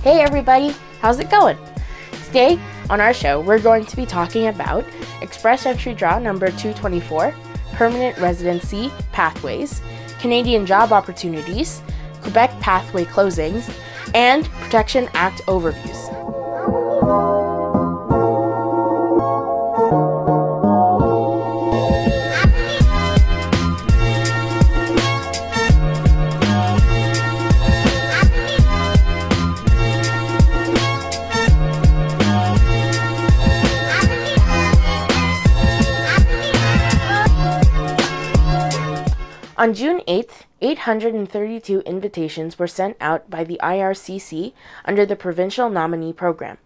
Hey everybody, how's it going? Today on our show, we're going to be talking about ExpressEntry Draw number 224, Permanent Residency Pathways, Canadian job opportunities, Quebec Pathway closings, and Protection Act overviews. On June 8th, 832 invitations were sent out by the IRCC under the Provincial Nominee Program.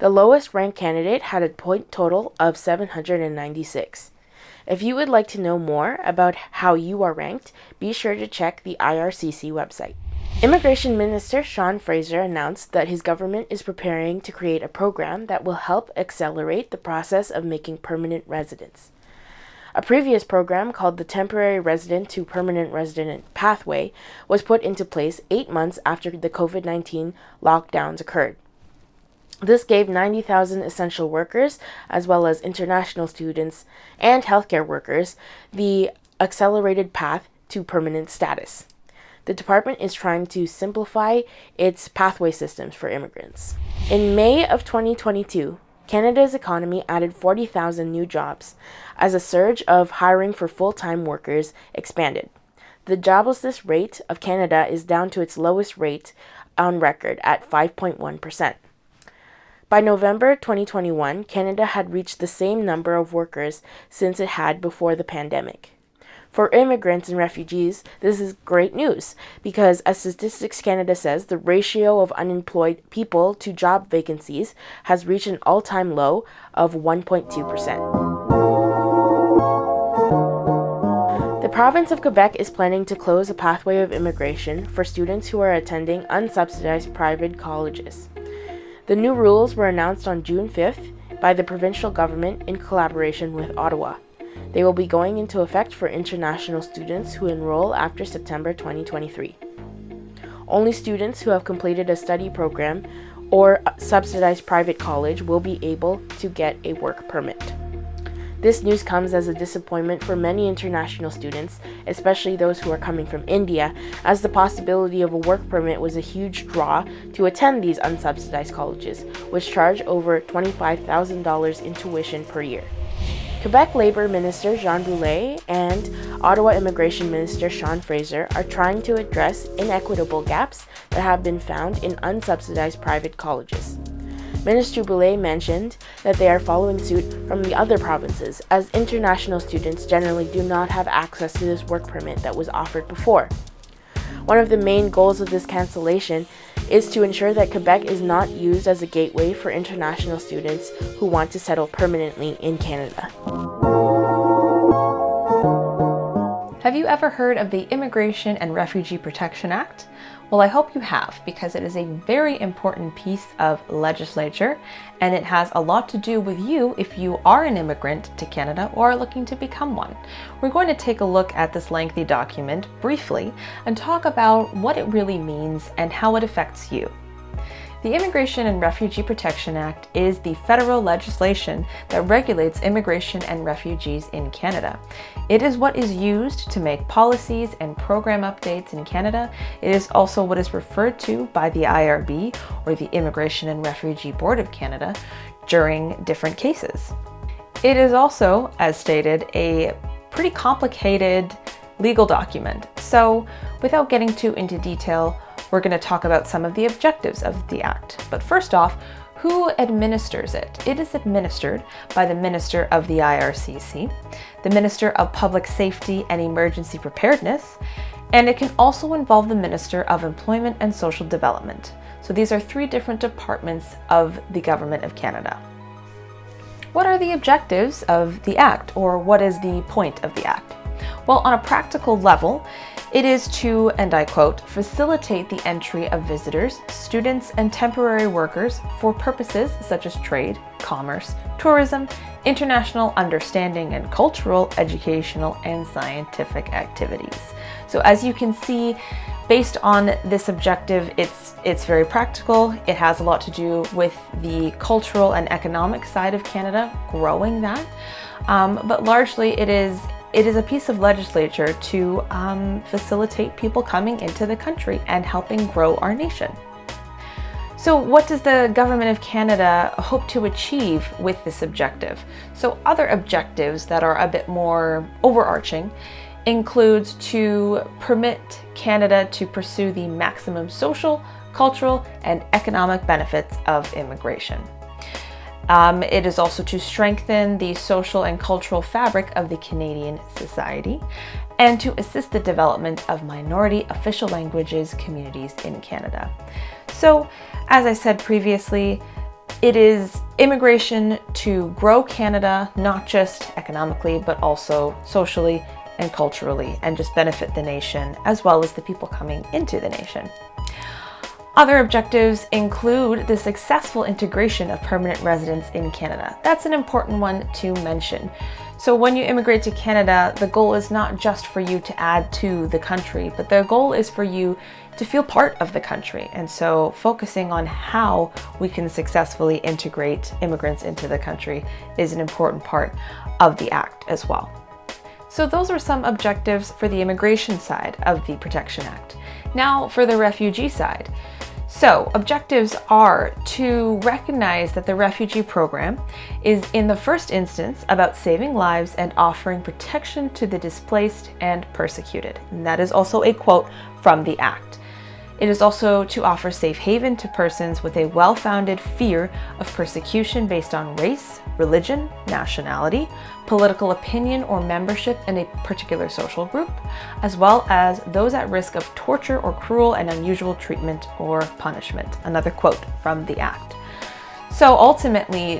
The lowest ranked candidate had a point total of 796. If you would like to know more about how you are ranked, be sure to check the IRCC website. Immigration Minister Sean Fraser announced that his government is preparing to create a program that will help accelerate the process of making permanent residence. A previous program called the Temporary Resident to Permanent Resident Pathway was put into place 8 months after the COVID-19 lockdowns occurred. This gave 90,000 essential workers, as well as international students and healthcare workers, the accelerated path to permanent status. The department is trying to simplify its pathway systems for immigrants. In May of 2022, Canada's economy added 40,000 new jobs as a surge of hiring for full-time workers expanded. The joblessness rate of Canada is down to its lowest rate on record at 5.1%. By November 2021, Canada had reached the same number of workers since it had before the pandemic. For immigrants and refugees, this is great news because, as Statistics Canada says, the ratio of unemployed people to job vacancies has reached an all-time low of 1.2%. The province of Quebec is planning to close a pathway of immigration for students who are attending unsubsidized private colleges. The new rules were announced on June 5th by the provincial government in collaboration with Ottawa. They will be going into effect for international students who enroll after September 2023. Only students who have completed a study program or a subsidized private college will be able to get a work permit. This news comes as a disappointment for many international students, especially those who are coming from India, as the possibility of a work permit was a huge draw to attend these unsubsidized colleges, which charge over $25,000 in tuition per year. Quebec Labour Minister Jean Boulet and Ottawa Immigration Minister Sean Fraser are trying to address inequitable gaps that have been found in unsubsidized private colleges. Minister Boulet mentioned that they are following suit from the other provinces, as international students generally do not have access to this work permit that was offered before. One of the main goals of this cancellation is to ensure that Quebec is not used as a gateway for international students who want to settle permanently in Canada. Have you ever heard of the Immigration and Refugee Protection Act? Well, I hope you have, because it is a very important piece of legislature, and it has a lot to do with you if you are an immigrant to Canada or are looking to become one. We're going to take a look at this lengthy document briefly and talk about what it really means and how it affects you. The Immigration and Refugee Protection Act is the federal legislation that regulates immigration and refugees in Canada. It is what is used to make policies and program updates in Canada. It is also what is referred to by the IRB, or the Immigration and Refugee Board of Canada, during different cases. It is also, as stated, a pretty complicated legal document. So, without getting too into detail, we're going to talk about some of the objectives of the Act. But first off, who administers it? It is administered by the Minister of the IRCC, the Minister of Public Safety and Emergency Preparedness, and it can also involve the Minister of Employment and Social Development. So these are 3 different departments of the Government of Canada. What are the objectives of the Act, or what is the point of the Act? Well, on a practical level, it is to, and I quote, facilitate the entry of visitors, students, and temporary workers for purposes such as trade, commerce, tourism, international understanding, and cultural, educational, and scientific activities. So as you can see, Based on this objective, it's very practical. It has a lot to do with the cultural and economic side of Canada, growing that. But largely it is a piece of legislature to facilitate people coming into the country and helping grow our nation. So what does the Government of Canada hope to achieve with this objective? So other objectives that are a bit more overarching includes to permit Canada to pursue the maximum social, cultural, and economic benefits of immigration. It is also to strengthen the social and cultural fabric of the Canadian society and to assist the development of minority official languages communities in Canada. So, as I said previously, it is immigration to grow Canada, not just economically, but also socially and culturally, and just benefit the nation as well as the people coming into the nation. Other objectives include the successful integration of permanent residents in Canada. That's an important one to mention. So when you immigrate to Canada, the goal is not just for you to add to the country, but the goal is for you to feel part of the country. And so focusing on how we can successfully integrate immigrants into the country is an important part of the Act as well. So those are some objectives for the immigration side of the Protection Act. Now for the refugee side. So objectives are to recognize that the refugee program is in the first instance about saving lives and offering protection to the displaced and persecuted. And that is also a quote from the Act. It is also to offer safe haven to persons with a well-founded fear of persecution based on race, religion, nationality, political opinion, or membership in a particular social group, as well as those at risk of torture or cruel and unusual treatment or punishment. Another quote from the Act. So ultimately,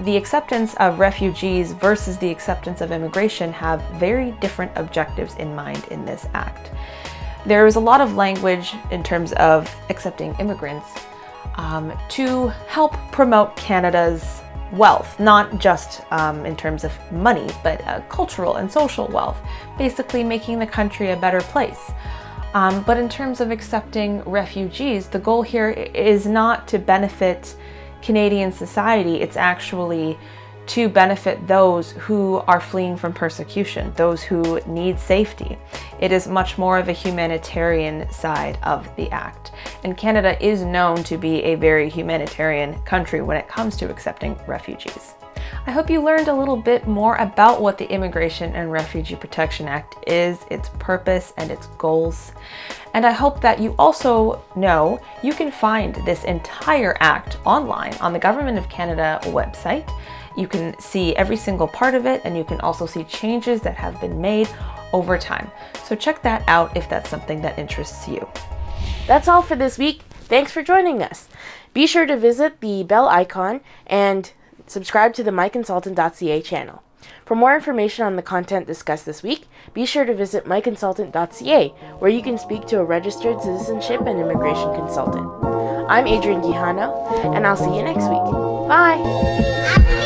the acceptance of refugees versus the acceptance of immigration have very different objectives in mind in this Act. There is a lot of language in terms of accepting immigrants to help promote Canada's wealth, not just in terms of money, but cultural and social wealth, basically making the country a better place. But in terms of accepting refugees, the goal here is not to benefit Canadian society, it's actually to benefit those who are fleeing from persecution, those who need safety. It is much more of a humanitarian side of the Act. And Canada is known to be a very humanitarian country when it comes to accepting refugees. I hope you learned a little bit more about what the Immigration and Refugee Protection Act is, its purpose, and its goals. And I hope that you also know you can find this entire Act online on the Government of Canada website. You can see every single part of it, and you can also see changes that have been made over time. So check that out if that's something that interests you. That's all for this week. Thanks for joining us. Be sure to visit the bell icon and subscribe to the MyConsultant.ca channel. For more information on the content discussed this week, be sure to visit MyConsultant.ca, where you can speak to a registered citizenship and immigration consultant. I'm Adrienne Quijano, and I'll see you next week. Bye!